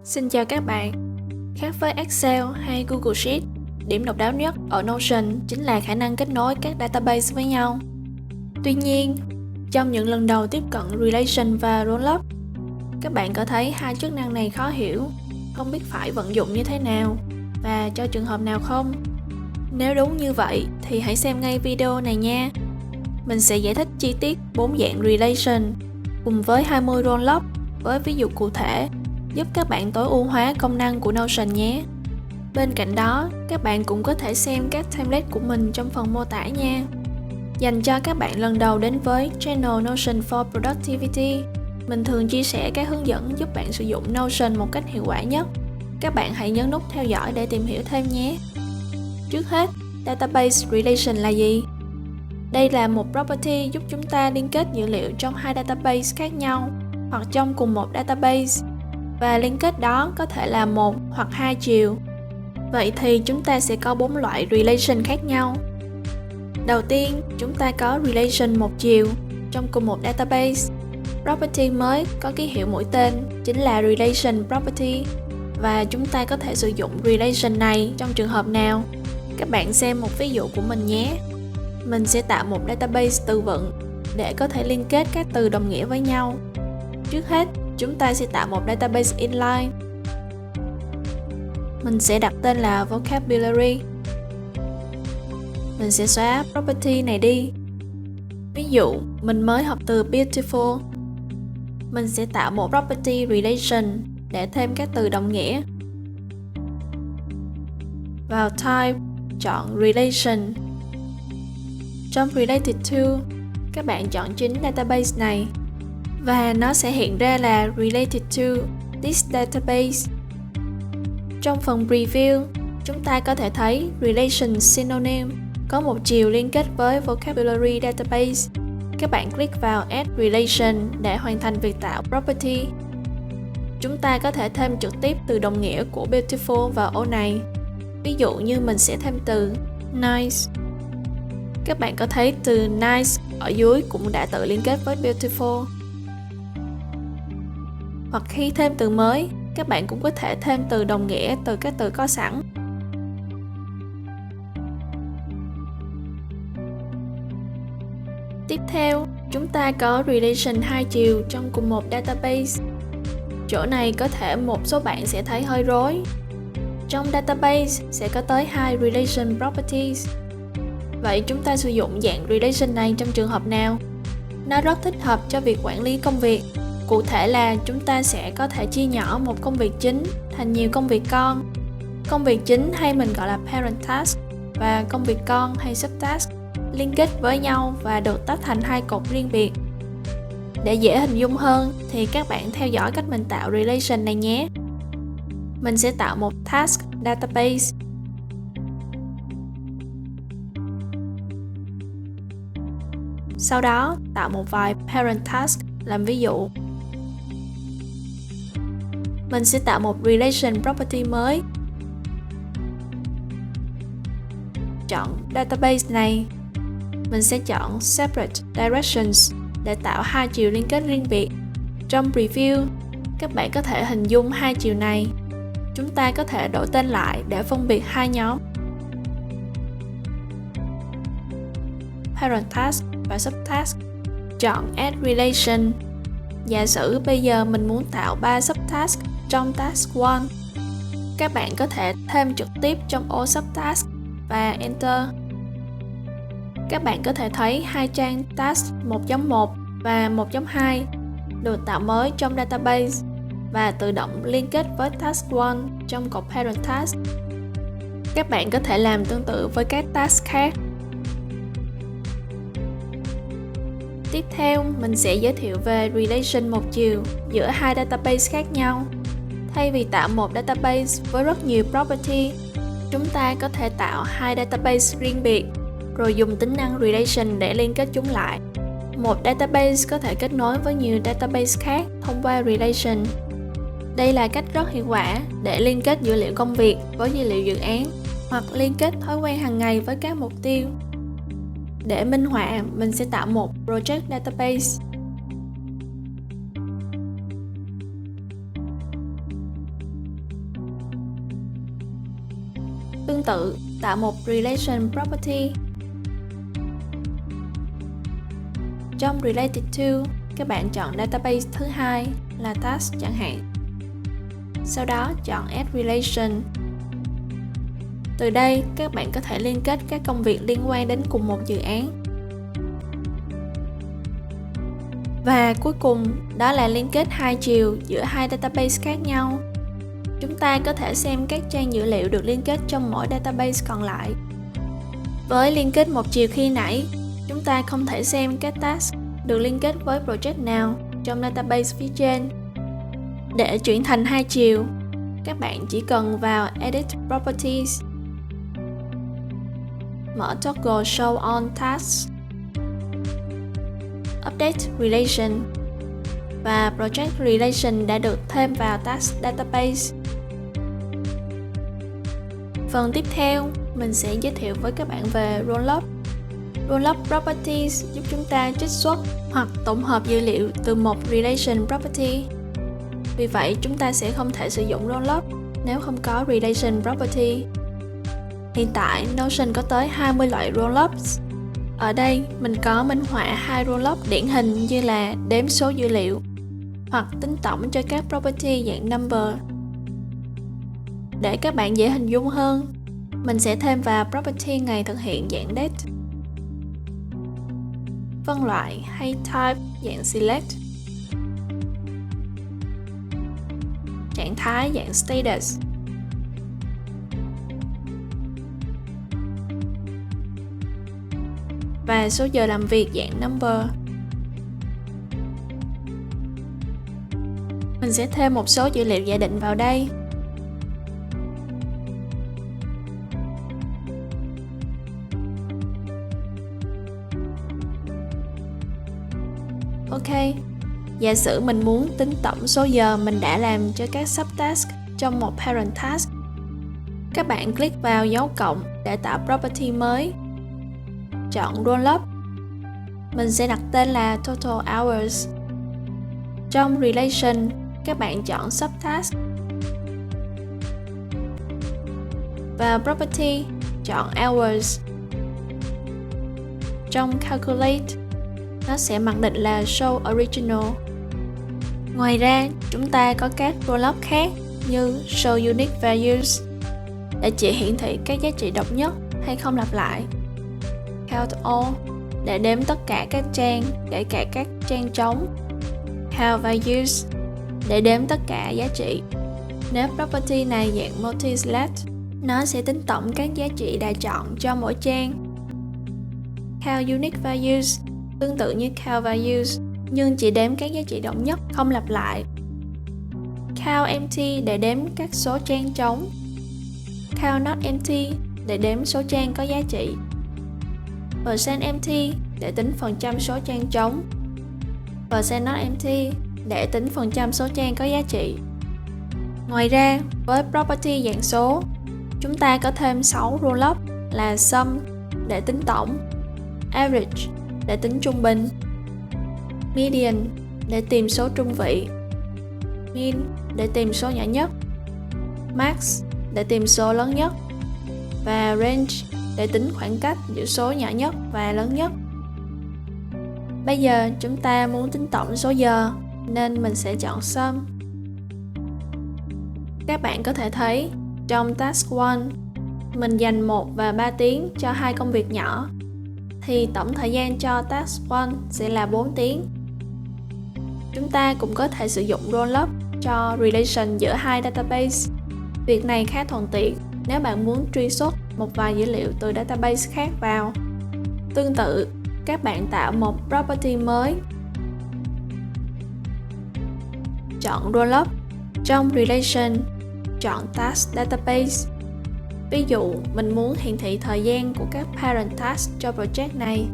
Xin chào các bạn. Khác với Excel hay Google Sheet, điểm độc đáo nhất ở Notion chính là khả năng kết nối các database với nhau. Tuy nhiên, trong những lần đầu tiếp cận Relation và Rollup, các bạn có thấy hai chức năng này khó hiểu, không biết phải vận dụng như thế nào và cho trường hợp nào không? Nếu đúng như vậy thì hãy xem ngay video này nha. Mình sẽ giải thích chi tiết 4 dạng Relation cùng với 20 Rollup với ví dụ cụ thể, giúp các bạn tối ưu hóa công năng của Notion nhé. Bên cạnh đó, các bạn cũng có thể xem các template của mình trong phần mô tả nha. Dành cho các bạn lần đầu đến với channel Notion for Productivity, mình thường chia sẻ các hướng dẫn giúp bạn sử dụng Notion một cách hiệu quả nhất. Các bạn hãy nhấn nút theo dõi để tìm hiểu thêm nhé. Trước hết, Database Relation là gì? Đây là một property giúp chúng ta liên kết dữ liệu trong hai database khác nhau hoặc trong cùng một database, và liên kết đó có thể là một hoặc hai chiều. Vậy thì chúng ta sẽ có 4 loại relation khác nhau. Đầu tiên, chúng ta có relation một chiều trong cùng một database. Property mới có ký hiệu mũi tên chính là relation property, và chúng ta có thể sử dụng relation này trong trường hợp nào. Các bạn xem một ví dụ của mình nhé. Mình sẽ tạo một database từ vựng để có thể liên kết các từ đồng nghĩa với nhau. Trước hết, chúng ta sẽ tạo một database inline. Mình sẽ đặt tên là vocabulary. Mình sẽ xóa property này đi. Ví dụ, mình mới học từ beautiful. Mình sẽ tạo một property relation để thêm các từ đồng nghĩa. Vào type, chọn relation. Trong related to, các bạn chọn chính database này, và nó sẽ hiện ra là related to this database. Trong phần preview, chúng ta có thể thấy relation synonym có một chiều liên kết với vocabulary database. Các bạn click vào add relation để hoàn thành việc tạo property. Chúng ta có thể thêm trực tiếp từ đồng nghĩa của beautiful vào ô này. Ví dụ như mình sẽ thêm từ nice. Các bạn có thấy từ nice ở dưới cũng đã tự liên kết với beautiful. Hoặc khi thêm từ mới, các bạn cũng có thể thêm từ đồng nghĩa từ các từ có sẵn. Tiếp theo, chúng ta có relation hai chiều trong cùng một database. Chỗ này có thể một số bạn sẽ thấy hơi rối. Trong database sẽ có tới 2 relation properties. Vậy chúng ta sử dụng dạng relation này trong trường hợp nào? Nó rất thích hợp cho việc quản lý công việc. Cụ thể là chúng ta sẽ có thể chia nhỏ một công việc chính thành nhiều công việc con. Công việc chính hay mình gọi là parent task, và công việc con hay subtask liên kết với nhau và được tách thành hai cột riêng biệt. Để dễ hình dung hơn thì các bạn theo dõi cách mình tạo relation này nhé. Mình sẽ tạo một task database. Sau đó tạo một vài parent task làm ví dụ. Mình sẽ tạo một relation property mới. Chọn database này. Mình sẽ chọn separate directions để tạo hai chiều liên kết riêng biệt. Trong preview, các bạn có thể hình dung hai chiều này. Chúng ta có thể đổi tên lại để phân biệt hai nhóm parent task và subtask. Chọn add relation. Giả sử bây giờ mình muốn tạo 3 subtask trong task 1. Các bạn có thể thêm trực tiếp trong ô subtask và enter. Các bạn có thể thấy hai trang task 1.1 và 1.2 được tạo mới trong database và tự động liên kết với task 1 trong cột parent task. Các bạn có thể làm tương tự với các task khác. Tiếp theo, mình sẽ giới thiệu về relation một chiều giữa hai database khác nhau. Thay vì tạo một database với rất nhiều property, chúng ta có thể tạo hai database riêng biệt, rồi dùng tính năng relation để liên kết chúng lại. Một database có thể kết nối với nhiều database khác thông qua relation. Đây là cách rất hiệu quả để liên kết dữ liệu công việc với dữ liệu dự án, hoặc liên kết thói quen hàng ngày với các mục tiêu. Để minh họa, mình sẽ tạo một project database. Tương tự, tạo một relation property. Trong related to, các bạn chọn database thứ hai là task chẳng hạn. Sau đó chọn add relation. Từ đây, các bạn có thể liên kết các công việc liên quan đến cùng một dự án. Và cuối cùng, đó là liên kết hai chiều giữa hai database khác nhau. Chúng ta có thể xem các trang dữ liệu được liên kết trong mỗi database còn lại. Với liên kết một chiều khi nãy, chúng ta không thể xem các task được liên kết với project nào trong database phía trên. Để chuyển thành hai chiều, các bạn chỉ cần vào Edit Properties, mở toggle Show on Tasks, Update Relation và Project Relation đã được thêm vào Task Database. Phần tiếp theo, mình sẽ giới thiệu với các bạn về Rollup. Rollup Properties giúp chúng ta trích xuất hoặc tổng hợp dữ liệu từ một Relation Property. Vì vậy, chúng ta sẽ không thể sử dụng Rollup nếu không có Relation Property. Hiện tại, Notion có tới 20 loại Rollups. Ở đây, mình có minh họa hai Rollup điển hình như là đếm số dữ liệu hoặc tính tổng cho các property dạng number. Để các bạn dễ hình dung hơn, mình sẽ thêm vào property ngày thực hiện dạng date, phân loại hay type dạng select, trạng thái dạng status, và số giờ làm việc dạng number. Mình sẽ thêm một số dữ liệu giả định vào đây. Ok, giả sử mình muốn tính tổng số giờ mình đã làm cho các subtask trong một parent task. Các bạn click vào dấu cộng để tạo property mới. Chọn Rollup. Mình sẽ đặt tên là Total Hours. Trong Relation, các bạn chọn Subtask. Vào Property, chọn Hours. Trong Calculate, nó sẽ mặc định là Show Original. Ngoài ra, chúng ta có các Rollup khác như Show Unique Values để chỉ hiển thị các giá trị độc nhất hay không lặp lại. Count All để đếm tất cả các trang, kể cả các trang trống. Count Values để đếm tất cả giá trị. Nếu property này dạng multi-select, nó sẽ tính tổng các giá trị đã chọn cho mỗi trang. Count Unique Values tương tự như Count Values nhưng chỉ đếm các giá trị độc nhất không lặp lại. Count Empty để đếm các số trang trống. Count Not Empty để đếm số trang có giá trị. Percent Empty để tính phần trăm số trang trống. Percent Not Empty để tính phần trăm số trang có giá trị. Ngoài ra, với property dạng số, chúng ta có thêm 6 rollup là Sum để tính tổng, Average để tính trung bình, Median để tìm số trung vị, Mean để tìm số nhỏ nhất, Max để tìm số lớn nhất, và Range để tính khoảng cách giữa số nhỏ nhất và lớn nhất. Bây giờ chúng ta muốn tính tổng số giờ nên mình sẽ chọn Sum. Các bạn có thể thấy trong Task 1 mình dành 1 và 3 tiếng cho hai công việc nhỏ thì tổng thời gian cho Task 1 sẽ là 4 tiếng. Chúng ta cũng có thể sử dụng Rollup cho relation giữa hai database. Việc này khá thuận tiện nếu bạn muốn truy xuất một vài dữ liệu từ database khác vào. Tương tự, các bạn tạo một property mới. Chọn Rollup. Trong Relation, chọn Task Database. Ví dụ, mình muốn hiển thị thời gian của các parent task cho project này.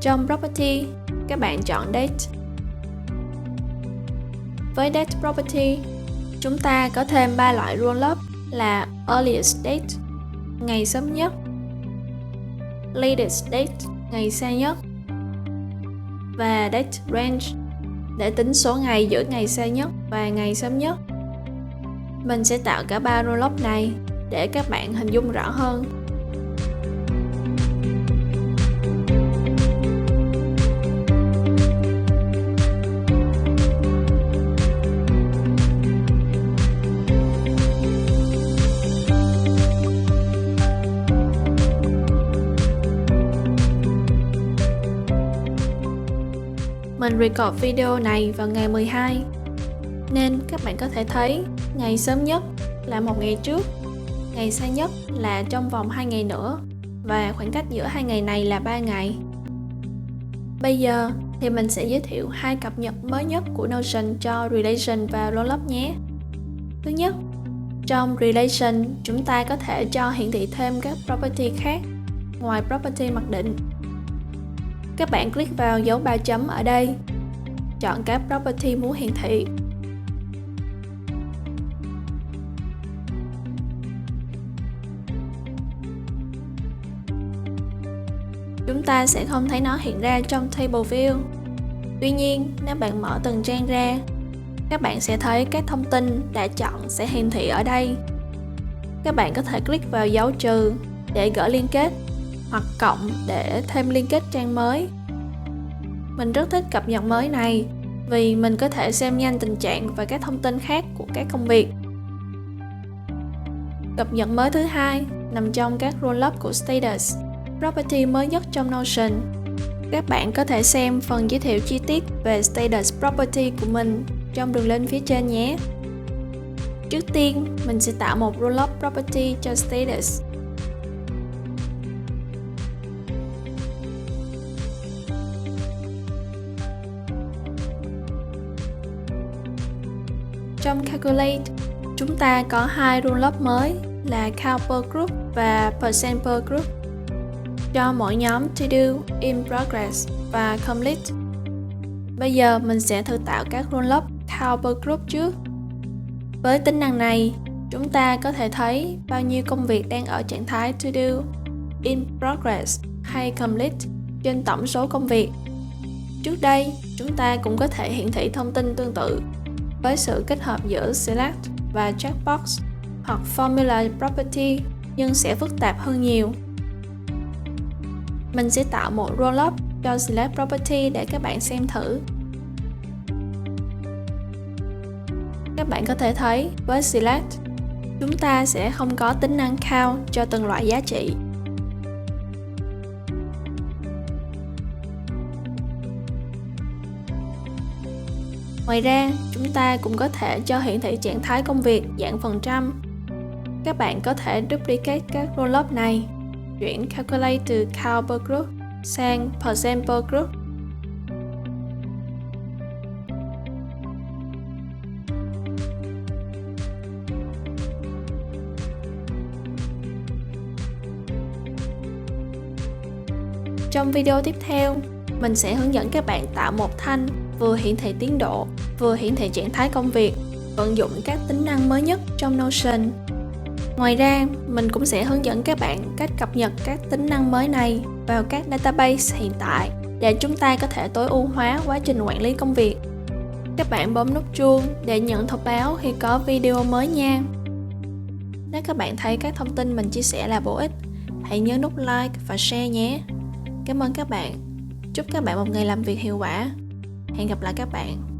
Trong Property, các bạn chọn Date. Với Date Property, chúng ta có thêm 3 loại Rollup là Earliest Date, ngày sớm nhất, Latest Date, ngày xa nhất, và Date Range để tính số ngày giữa ngày xa nhất và ngày sớm nhất. Mình sẽ tạo cả 3 rollup này để các bạn hình dung rõ hơn. Mình record video này vào ngày 12, nên các bạn có thể thấy ngày sớm nhất là một ngày trước, ngày xa nhất là trong vòng 2 ngày nữa, và khoảng cách giữa hai ngày này là 3 ngày. Bây giờ thì mình sẽ giới thiệu 2 cập nhật mới nhất của Notion cho Relation và Rollup nhé. Thứ nhất, trong Relation chúng ta có thể cho hiển thị thêm các property khác ngoài property mặc định. Các bạn click vào dấu 3 chấm ở đây, chọn các property muốn hiển thị. Chúng ta sẽ không thấy nó hiện ra trong Table View. Tuy nhiên, nếu bạn mở từng trang ra, các bạn sẽ thấy các thông tin đã chọn sẽ hiển thị ở đây. Các bạn có thể click vào dấu trừ để gỡ liên kết, hoặc cộng để thêm liên kết trang mới. Mình rất thích cập nhật mới này vì mình có thể xem nhanh tình trạng và các thông tin khác của các công việc. Cập nhật mới thứ hai nằm trong các rollup của Status, property mới nhất trong Notion. Các bạn có thể xem phần giới thiệu chi tiết về Status property của mình trong đường link phía trên nhé. Trước tiên, mình sẽ tạo một rollup property cho Status. Trong Calculate, chúng ta có 2 rollup mới là Count per Group và Percent per Group cho mỗi nhóm To Do, In Progress và Complete. Bây giờ mình sẽ thử tạo các rollup Count per Group trước. Với tính năng này, chúng ta có thể thấy bao nhiêu công việc đang ở trạng thái To Do, In Progress hay Complete trên tổng số công việc. Trước đây, chúng ta cũng có thể hiển thị thông tin tương tự với sự kết hợp giữa Select và Checkbox hoặc Formula Property, nhưng sẽ phức tạp hơn nhiều. Mình sẽ tạo một rollup cho Select Property để các bạn xem thử. Các bạn có thể thấy với Select, chúng ta sẽ không có tính năng count cho từng loại giá trị. Ngoài ra, chúng ta cũng có thể cho hiển thị trạng thái công việc dạng phần trăm. Các bạn có thể duplicate các rollup này, chuyển Calculate từ Count per Group sang Percent per Group. Trong video tiếp theo, mình sẽ hướng dẫn các bạn tạo một thanh vừa hiển thị tiến độ, vừa hiển thị trạng thái công việc, vận dụng các tính năng mới nhất trong Notion. Ngoài ra, mình cũng sẽ hướng dẫn các bạn cách cập nhật các tính năng mới này vào các database hiện tại để chúng ta có thể tối ưu hóa quá trình quản lý công việc. Các bạn bấm nút chuông để nhận thông báo khi có video mới nha. Nếu các bạn thấy các thông tin mình chia sẻ là bổ ích, hãy nhớ nút like và share nhé. Cảm ơn các bạn. Chúc các bạn một ngày làm việc hiệu quả. Hẹn gặp lại các bạn.